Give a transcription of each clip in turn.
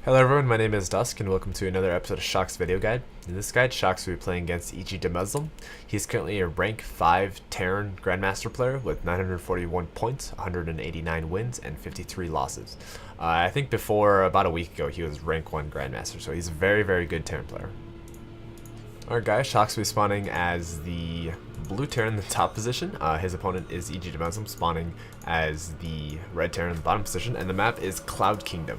Hello everyone, my name is Dusk and welcome to another episode of Shokz Video Guide. In this guide, Shokz will be playing against EGDeMuslim. He's currently a rank 5 Terran Grandmaster player with 941 points, 189 wins, and 53 losses. I think before, about a week ago, he was rank 1 Grandmaster, so he's a very, very good Terran player. Alright guys, Shokz will be spawning as the blue Terran in the top position. His opponent is EGDeMuslim, spawning as the red Terran in the bottom position, and the map is Cloud Kingdom.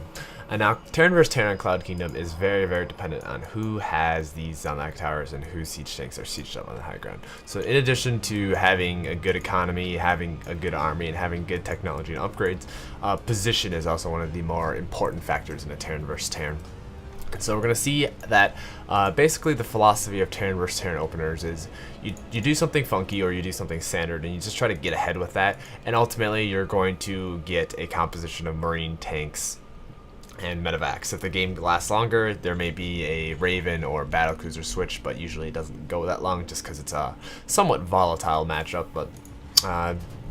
And now, Terran vs. Terran Cloud Kingdom is very, very dependent on who has these Zelnak towers and whose siege tanks are sieged up on the high ground. So in addition to having a good economy, having a good army, and having good technology and upgrades, position is also one of the more important factors in a Terran vs. Terran. So we're going to see that basically the philosophy of Terran vs. Terran openers is you do something funky or you do something standard and you just try to get ahead with that, and ultimately you're going to get a composition of marine tanks and medevacs. If the game lasts longer, there may be a Raven or battlecruiser switch, but usually it doesn't go that long just because it's a somewhat volatile matchup. But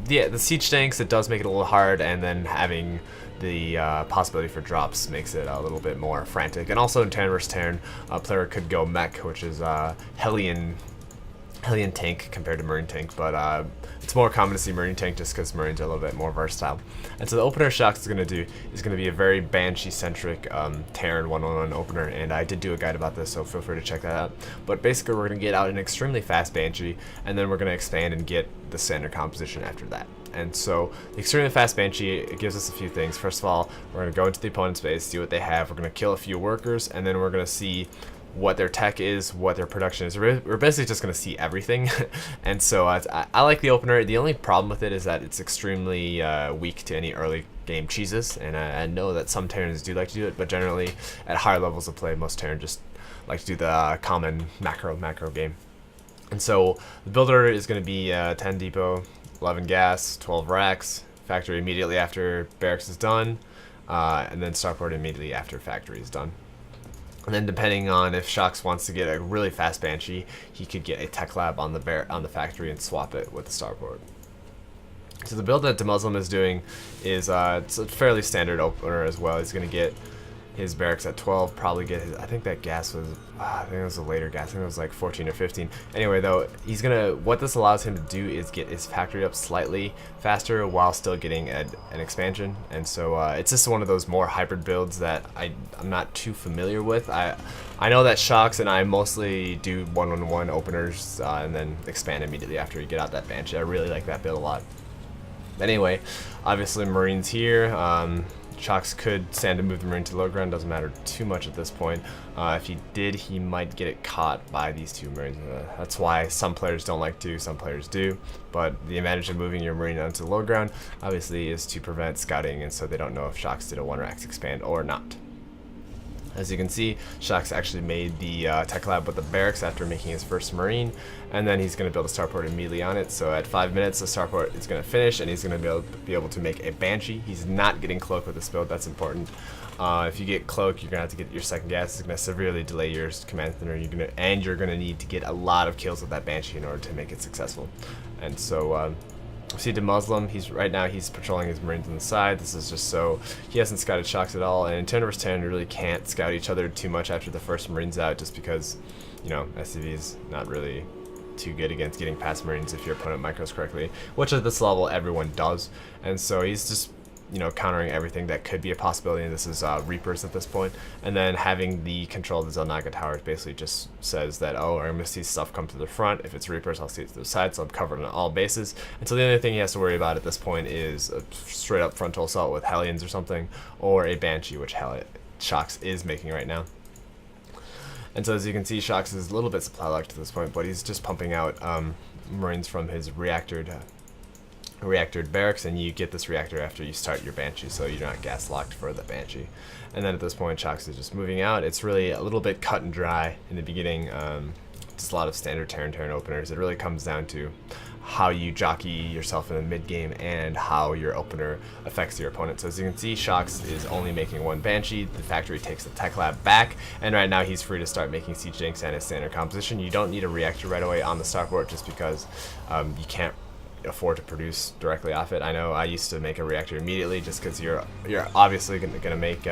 yeah, the siege tanks, it does make it a little hard, and then having the possibility for drops makes it a little bit more frantic. And also in Terran vs. Terran, a player could go mech, which is Hellion tank compared to marine tank, but it's more common to see marine tank just because marines are a little bit more versatile. And so the opener Shokz is going to do is going to be a very Banshee centric Terran 1-on-1 opener, and I did do a guide about this, so feel free to check that out. But basically we're going to get out an extremely fast Banshee, and then we're going to expand and get the standard composition after that. And so the extremely fast Banshee, it gives us a few things. First of all, we're going to go into the opponent's base, see what they have, we're going to kill a few workers, and then we're going to see what their tech is, what their production is. We're basically just going to see everything. And so I like the opener. The only problem with it is that it's extremely weak to any early game cheeses, and I know that some Terrans do like to do it, but generally at higher levels of play, most Terrans just like to do the common macro game. And so the build order is going to be 10 depot, 11 gas, 12 racks, factory immediately after barracks is done, and then starport immediately after factory is done. And then depending on if Shokz wants to get a really fast Banshee, he could get a tech lab on the factory and swap it with the starport. So the build that EGDeMuslim is doing is it's a fairly standard opener as well. He's going to get his barracks at 12, probably get his, I think that gas was, I think it was a later gas, I think it was like 14 or 15. Anyway though, he's gonna, what this allows him to do is get his factory up slightly faster while still getting an expansion. And so it's just one of those more hybrid builds that I'm not too familiar with. I know that Shokz and I mostly do 1-on-1 openers and then expand immediately after you get out that Banshee. I really like that build a lot. Anyway, obviously Marines here. Shokz could stand to move the Marine to low ground, doesn't matter too much at this point. If he did, he might get it caught by these two Marines. That's why some players don't like to, some players do. But the advantage of moving your Marine onto the low ground, obviously, is to prevent scouting, and so they don't know if Shokz did a 1-rack expand or not. As you can see, Shokz actually made the tech lab with the barracks after making his first Marine, and then he's going to build a starport immediately on it. So at 5 minutes, the starport is going to finish, and he's going to be able to make a Banshee. He's not getting cloak with this build, that's important. If you get cloak, you're going to have to get your second gas. It's going to severely delay your command center, and you're going to need to get a lot of kills with that Banshee in order to make it successful. And so see EGDeMuslim, right now he's patrolling his Marines on the side. This is just so he hasn't scouted Shokz at all, and in Terran vs. Terran you really can't scout each other too much after the first Marines out, just because, you know, SCV is not really too good against getting past Marines if your opponent micros correctly, which at this level everyone does. And so he's just, you know, countering everything that could be a possibility, and this is Reapers at this point. And then having the control of the Zelnak towers basically just says that, oh, I'm going to see stuff come to the front. If it's Reapers, I'll see it to the side, so I'm covered on all bases. And so the only thing he has to worry about at this point is a straight up frontal assault with Hellions or something, or a Banshee, which Shokz is making right now. And so as you can see, Shokz is a little bit supply locked at this point, but he's just pumping out Marines from his reactored barracks, and you get this reactor after you start your Banshee, so you're not gas locked for the Banshee. And then at this point, Shokz is just moving out. It's really a little bit cut and dry in the beginning. Just a lot of standard Terran openers. It really comes down to how you jockey yourself in the mid game and how your opener affects your opponent. So as you can see, Shokz is only making one Banshee. The factory takes the tech lab back, and right now he's free to start making siege tanks and his standard composition. You don't need a reactor right away on the starport just because you can't afford to produce directly off it. I know I used to make a reactor immediately just because you're obviously going to make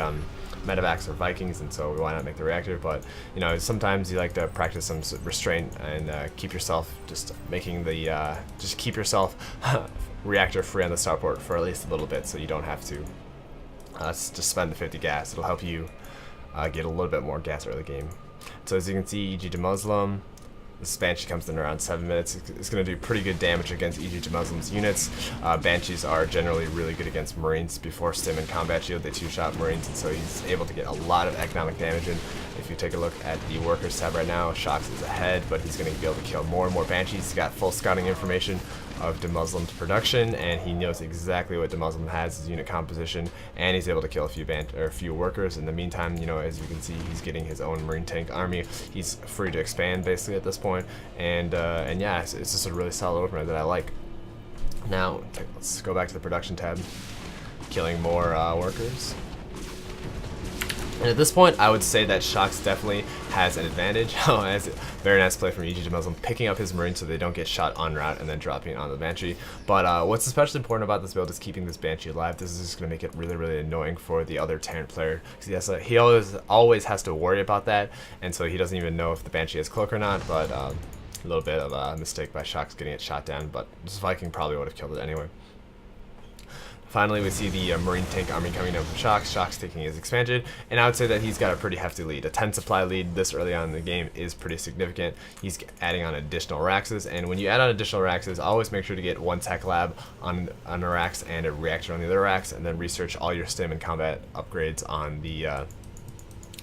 medevacs or Vikings, and so why not make the reactor? But you know, sometimes you like to practice some restraint and keep yourself just making the just keep yourself reactor free on the starport for at least a little bit, so you don't have to just spend the 50 gas. It'll help you get a little bit more gas early game. So as you can see, EGDeMuslim, this Banshee comes in around 7 minutes. It's going to do pretty good damage against EGDeMuslim's units. Banshees are generally really good against Marines. Before Stim and Combat Shield, they two-shot Marines, and so he's able to get a lot of economic damage in. If you take a look at the Workers tab right now, Shokz is ahead, but he's going to be able to kill more and more Banshees. He's got full scouting information of EGDeMuslim's production, and he knows exactly what EGDeMuslim has, his unit composition, and he's able to kill a few workers. In the meantime, you know, as you can see, he's getting his own Marine tank army. He's free to expand basically at this point, and yeah, it's just a really solid opener that I like. Now, let's go back to the production tab, killing more workers. And at this point, I would say that Shokz definitely has an advantage. Very nice play from EGDeMuslim, picking up his Marines so they don't get shot en route and then dropping it on the Banshee. But what's especially important about this build is keeping this Banshee alive. This is just going to make it really, really annoying for the other Terran player. He always has to worry about that, and so he doesn't even know if the Banshee has cloak or not. But a little bit of a mistake by Shokz getting it shot down, but this Viking probably would have killed it anyway. Finally, we see the Marine tank army coming down from Shokz. Shokz taking his expansion, and I would say that he's got a pretty hefty lead. A 10 supply lead this early on in the game is pretty significant. He's adding on additional Raxes, and when you add on additional Raxes, always make sure to get one tech lab on a Rax and a reactor on the other Rax, and then research all your stim and combat upgrades on the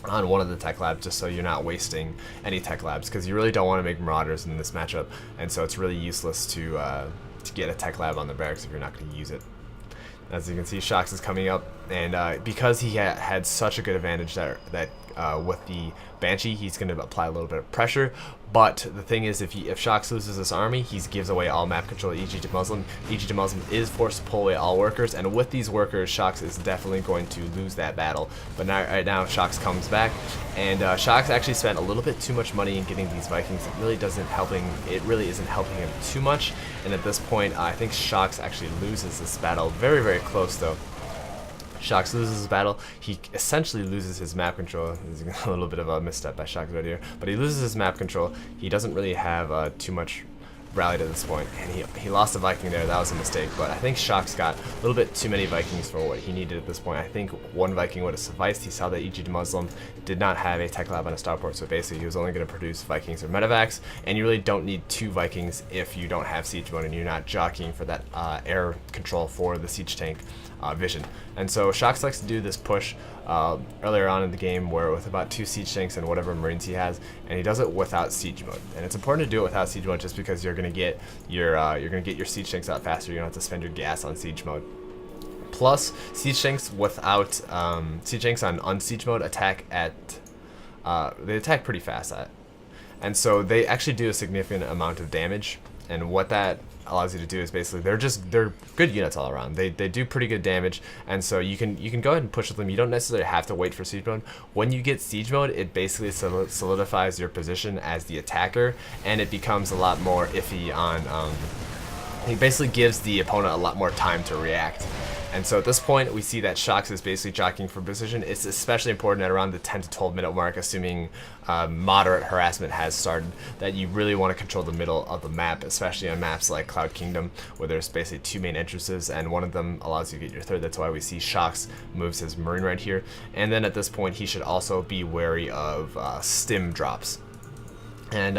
on one of the tech labs, just so you're not wasting any tech labs, because you really don't want to make Marauders in this matchup, and so it's really useless to get a tech lab on the barracks if you're not going to use it. As you can see, Shokz is coming up, and because he had such a good advantage that with the Banshee, he's going to apply a little bit of pressure. But the thing is, if Shokz loses this army, he gives away all map control to EGDeMuslim. EGDeMuslim is forced to pull away all workers, and with these workers, Shokz is definitely going to lose that battle. But right now, Shokz comes back, and Shokz actually spent a little bit too much money in getting these Vikings. It really isn't helping him too much. And at this point, I think Shokz actually loses this battle. Very, very close though. Shokz loses his battle. He essentially loses his map control. There's a little bit of a misstep by Shokz right here, but he loses his map control. He doesn't really have too much rallied at this point, and he lost a Viking there. That was a mistake, but I think Shokz got a little bit too many Vikings for what he needed at this point. I think one Viking would have sufficed. He saw that EGDeMuslim did not have a tech lab on a starport, so basically he was only going to produce Vikings or medevacs, and you really don't need two Vikings if you don't have siege mode and you're not jockeying for that air control for the siege tank vision. And so Shokz likes to do this push earlier on in the game, where with about 2 siege tanks and whatever Marines he has, and he does it without siege mode. And it's important to do it without siege mode, just because you're gonna get your siege tanks out faster. You don't have to spend your gas on siege mode. Plus, siege tanks without siege tanks on unsiege mode attack they attack pretty fast and so they actually do a significant amount of damage. And what that allows you to do is basically they're good units all around. They do pretty good damage, and so you can go ahead and push with them. You don't necessarily have to wait for siege mode. When you get siege mode, it basically solidifies your position as the attacker, and it becomes a lot more iffy on. It basically gives the opponent a lot more time to react. And so at this point, we see that Shokz is basically jockeying for position. It's especially important at around the 10 to 12 minute mark, assuming moderate harassment has started, that you really want to control the middle of the map, especially on maps like Cloud Kingdom, where there's basically 2 main entrances, and one of them allows you to get your third. That's why we see Shokz moves his Marine right here. And then at this point, he should also be wary of stim drops. And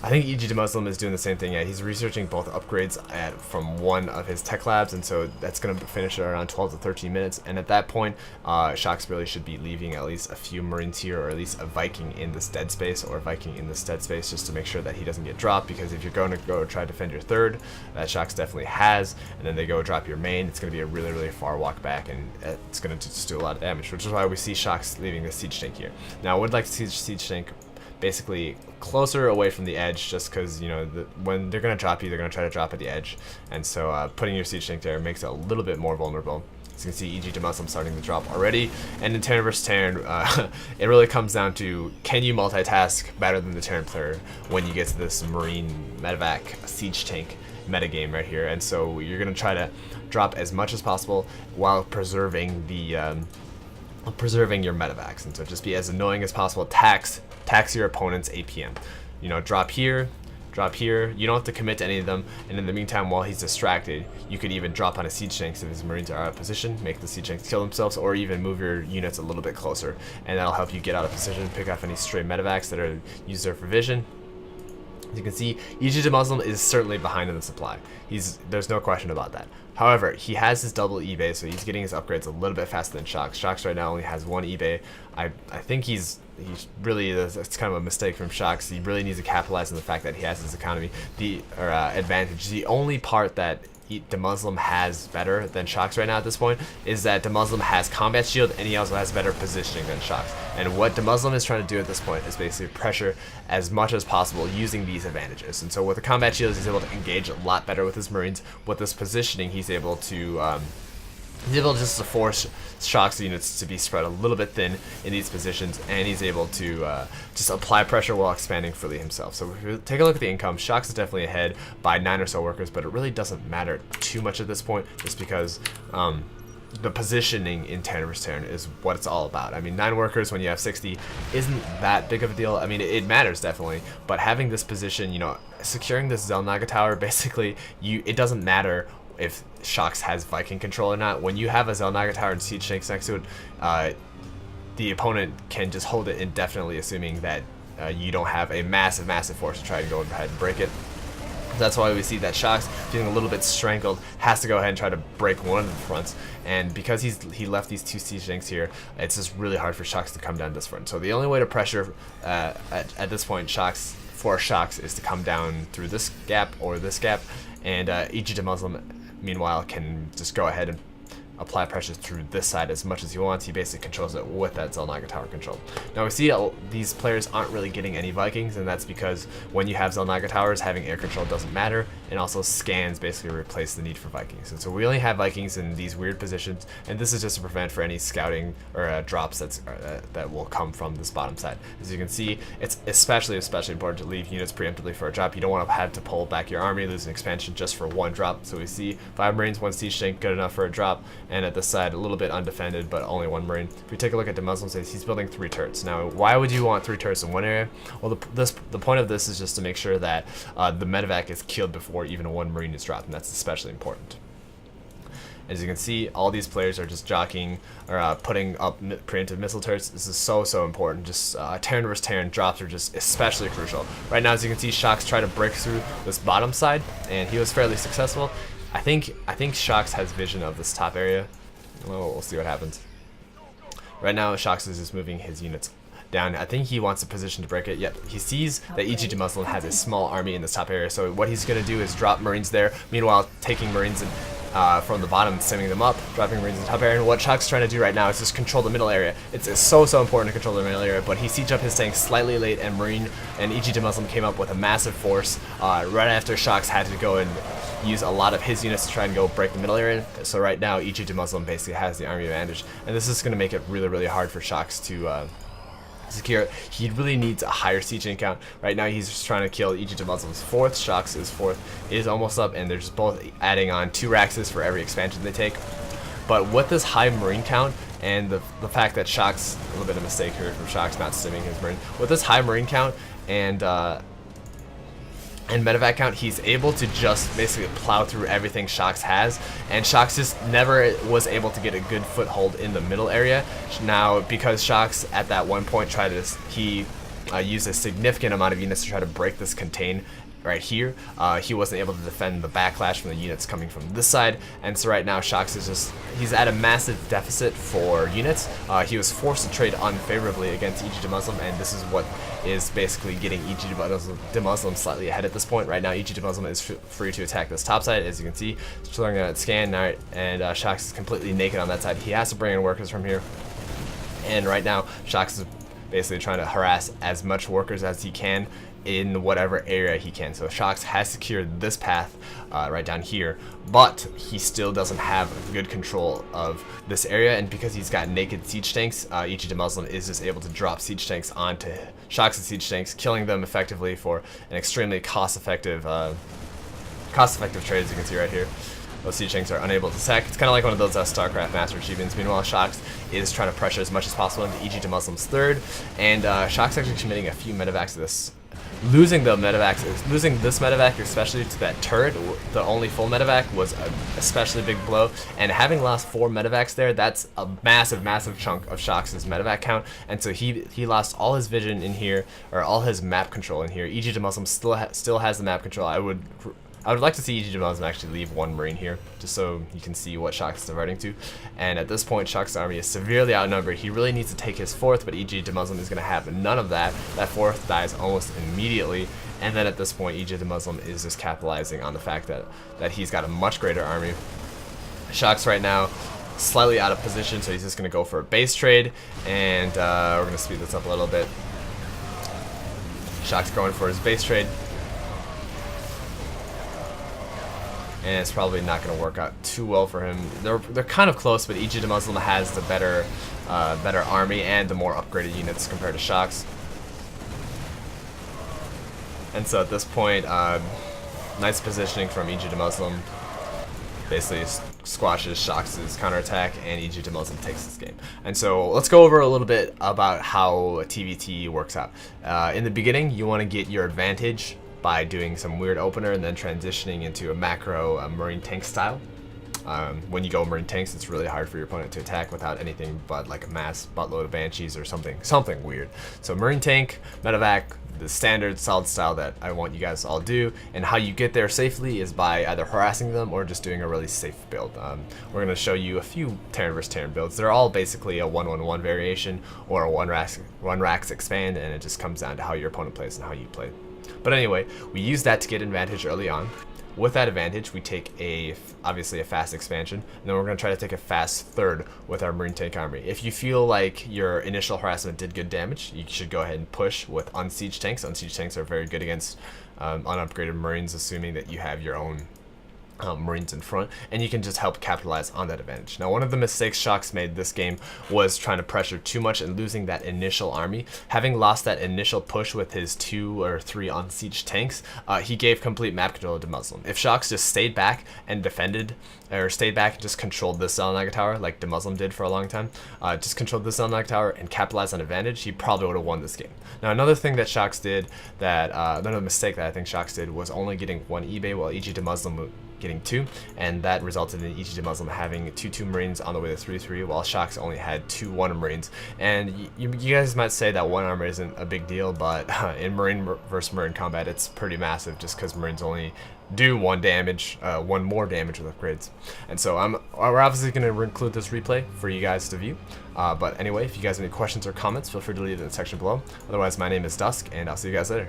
I think EGDeMuslim is doing the same thing. Yeah, he's researching both upgrades from one of his tech labs, and so that's going to finish at around 12 to 13 minutes. And at that point, Shokz really should be leaving at least a few Marines here, or at least a Viking in this dead space, or a Viking in this dead space, just to make sure that he doesn't get dropped. Because if you're going to go try to defend your third, that Shokz definitely has, and then they go drop your main, it's going to be a really, really far walk back, and it's going to just do a lot of damage, which is why we see Shokz leaving the siege tank here. Now, I would like to see siege tank basically closer away from the edge, just because, you know, when they're going to drop you, they're going to try to drop at the edge, and so putting your siege tank there makes it a little bit more vulnerable. As you can see, EGDeMuslim starting to drop already, and in Terran vs Terran, it really comes down to, can you multitask better than the Terran player when you get to this Marine medevac siege tank metagame right here. And so you're going to try to drop as much as possible while preserving the preserving your medevacs. And so just be as annoying as possible. Tax your opponent's APM. You know, drop here. You don't have to commit to any of them, and in the meantime, while he's distracted, you could even drop on a siege tanks if his marines are out of position, make the siege tanks kill themselves, or even move your units a little bit closer, and that'll help you get out of position, pick off any stray medevacs that are used there for vision. As you can see, EGDeMuslim is certainly behind in the supply. There's no question about that. However, he has his double eBay, so he's getting his upgrades a little bit faster than Shokz. Shokz right now only has one eBay. I think he's really, it's kind of a mistake from Shokz. He really needs to capitalize on the fact that he has his economy advantage. The only part that EGDeMuslim has better than Shokz right now at this point is that EGDeMuslim has combat shield, and he also has better positioning than Shokz. And what EGDeMuslim is trying to do at this point is basically pressure as much as possible using these advantages. And so with the combat shield, he's able to engage a lot better with his marines. With this positioning, he's able to just to force Shokz units to be spread a little bit thin in these positions, and he's able to just apply pressure while expanding freely himself. So if we take a look at the income, Shokz is definitely ahead by 9 or so workers, but it really doesn't matter too much at this point, just because the positioning in Terran vs. Terran is what it's all about. I mean, 9 workers when you have 60 isn't that big of a deal. I mean, it matters definitely, but having this position, you know, securing this Zelnaga tower, basically, it doesn't matter if Shokz has Viking control or not. When you have a Zelnaga tower and siege tanks next to it, the opponent can just hold it indefinitely, assuming that you don't have a massive force to try and go ahead and break it. That's why we see that Shokz, feeling a little bit strangled, has to go ahead and try to break one of the fronts. And because he left these 2 siege tanks here, it's just really hard for Shokz to come down this front. So the only way to pressure at this point for Shokz is to come down through this gap or this gap, and EGDeMuslim meanwhile can just go ahead and apply pressure through this side as much as he wants. He basically controls it with that Zelnaga tower control. Now we see these players aren't really getting any Vikings, and that's because when you have Zelnaga towers, having air control doesn't matter, and also scans basically replace the need for Vikings. And so we only have Vikings in these weird positions, and this is just to prevent for any scouting or drops that will come from this bottom side. As you can see, it's especially important to leave units preemptively for a drop. You don't want to have to pull back your army, lose an expansion just for one drop. So we see 5 Marines, 1 siege tank, good enough for a drop. And at this side, a little bit undefended, but only 1 Marine. If we take a look at EGDeMuslim, he's building 3 turrets. Now, why would you want 3 turrets in one area? Well, the point of this is just to make sure that the medevac is killed before even 1 Marine is dropped, and that's especially important. As you can see, all these players are just jockeying or putting up preemptive missile turrets. This is so important. Just Terran vs. Terran drops are just especially crucial. Right now, as you can see, Shokz tried to break through this bottom side, and he was fairly successful. I think Shokz has vision of this top area. Well, we'll see what happens. Right now, Shokz is just moving his units down. I think he wants a position to break it, yet he sees that EGDeMuslim has a small army in this top area, so what he's going to do is drop Marines there, meanwhile taking Marines from the bottom and sending them up, dropping Marines in the top area. And what Shokz is trying to do right now is just control the middle area. It's so important to control the middle area, but he sieged up his tanks slightly late, and EGDeMuslim came up with a massive force right after Shokz had to go and use a lot of his units to try and go break the middle area. So right now, EGDeMuslim basically has the army advantage, and this is going to make it really hard for Shokz to secure. He really needs a higher siege tank count. Right now, he's just trying to kill EGDeMuslim's 4th. Shoksz's 4th is almost up, and they're just both adding on 2 Raxes for every expansion they take. But with this high Marine count, and the fact that Shokz, a little bit of a mistake here from Shokz not stimming his Marine, with this high Marine count and medevac count, he's able to just basically plow through everything Shokz has, and Shokz just never was able to get a good foothold in the middle area. Now, because Shokz at that one point used a significant amount of units to try to break this contain right here, he wasn't able to defend the backlash from the units coming from this side, and so right now Shokz is he's at a massive deficit for units. He was forced to trade unfavorably against EGDeMuslim, and this is what is basically getting EGDeMuslim slightly ahead at this point. Right now, EGDeMuslim is free to attack this top side, as you can see, throwing a scan, and Shokz is completely naked on that side. He has to bring in workers from here, and right now Shokz is basically trying to harass as much workers as he can in whatever area he can. So Shokz has secured this path right down here, but he still doesn't have good control of this area, and because he's got naked siege tanks, EGDeMuslim is just able to drop siege tanks onto Shoksz's siege tanks, killing them effectively for an extremely cost-effective trade, as you can see right here. those siege tanks are unable to attack. It's kind of like one of those StarCraft master achievements. Meanwhile, Shokz is trying to pressure as much as possible into EGDeMuslim's third, and Shokz actually committing a few medevacs to this. Losing this medevac, especially to that turret, the only full medevac, was an especially big blow. And having lost 4 medevacs there, that's a massive chunk of Shokz's medevac count. And so he lost all his vision in here, or all his map control in here. EGDeMuslim still has the map control. I would like to see EGDeMuslim actually leave 1 Marine here, just so you can see what Shokz is diverting to. And at this point, Shokz's army is severely outnumbered. He really needs to take his 4th, but EGDeMuslim is going to have none of that. That 4th dies almost immediately. And then at this point, EGDeMuslim is just capitalizing on the fact that he's got a much greater army. Shokz right now, slightly out of position, so he's just going to go for a base trade. And we're going to speed this up a little bit. Shokz going for his base trade. And it's probably not going to work out too well for him. They're kind of close, but EGDeMuslim has the better army and the more upgraded units compared to Shokz. And so at this point, nice positioning from EGDeMuslim. Basically squashes Shokz's counterattack, and EGDeMuslim takes this game. And so let's go over a little bit about how TVT works out. In the beginning, you want to get your advantage by doing some weird opener and then transitioning into a macro Marine tank style. When you go Marine tanks, it's really hard for your opponent to attack without anything but like a mass buttload of Banshees or something weird. So Marine tank, medevac, the standard solid style that I want you guys to all do, and how you get there safely is by either harassing them or just doing a really safe build. We're going to show you a few Terran vs Terran builds. They're all basically a 1-1-1 variation or a one racks expand, and it just comes down to how your opponent plays and how you play. But anyway, we use that to get advantage early on. With that advantage, we take obviously a fast expansion, and then we're going to try to take a fast third with our Marine tank army. If you feel like your initial harassment did good damage, you should go ahead and push with unsieged tanks. Unsieged tanks are very good against unupgraded Marines, assuming that you have your own Marines in front, and you can just help capitalize on that advantage. Now, one of the mistakes Shokz made this game was trying to pressure too much and losing that initial army. Having lost that initial push with his 2 or 3 unsieged tanks, he gave complete map control to Muslim. If Shokz just stayed back and defended, or stayed back and just controlled this Zelnaga tower like EGDeMuslim did for a long time, just controlled this Zelnaga tower and capitalized on advantage, he probably would have won this game. Now, another thing that Shokz did, another mistake that I think Shokz did, was only getting 1 eBay while EGDeMuslim getting 2, and that resulted in EGDeMuslim having 2-2 Marines on the way to 3-3, while Shokz only had 2-1 Marines. And you guys might say that 1 armor isn't a big deal, but in Marine versus Marine combat, it's pretty massive, just because Marines only do 1 more damage with upgrades. And so we're obviously going to include this replay for you guys to view. But anyway, if you guys have any questions or comments, feel free to leave it in the section below. Otherwise, my name is Dusk, and I'll see you guys later.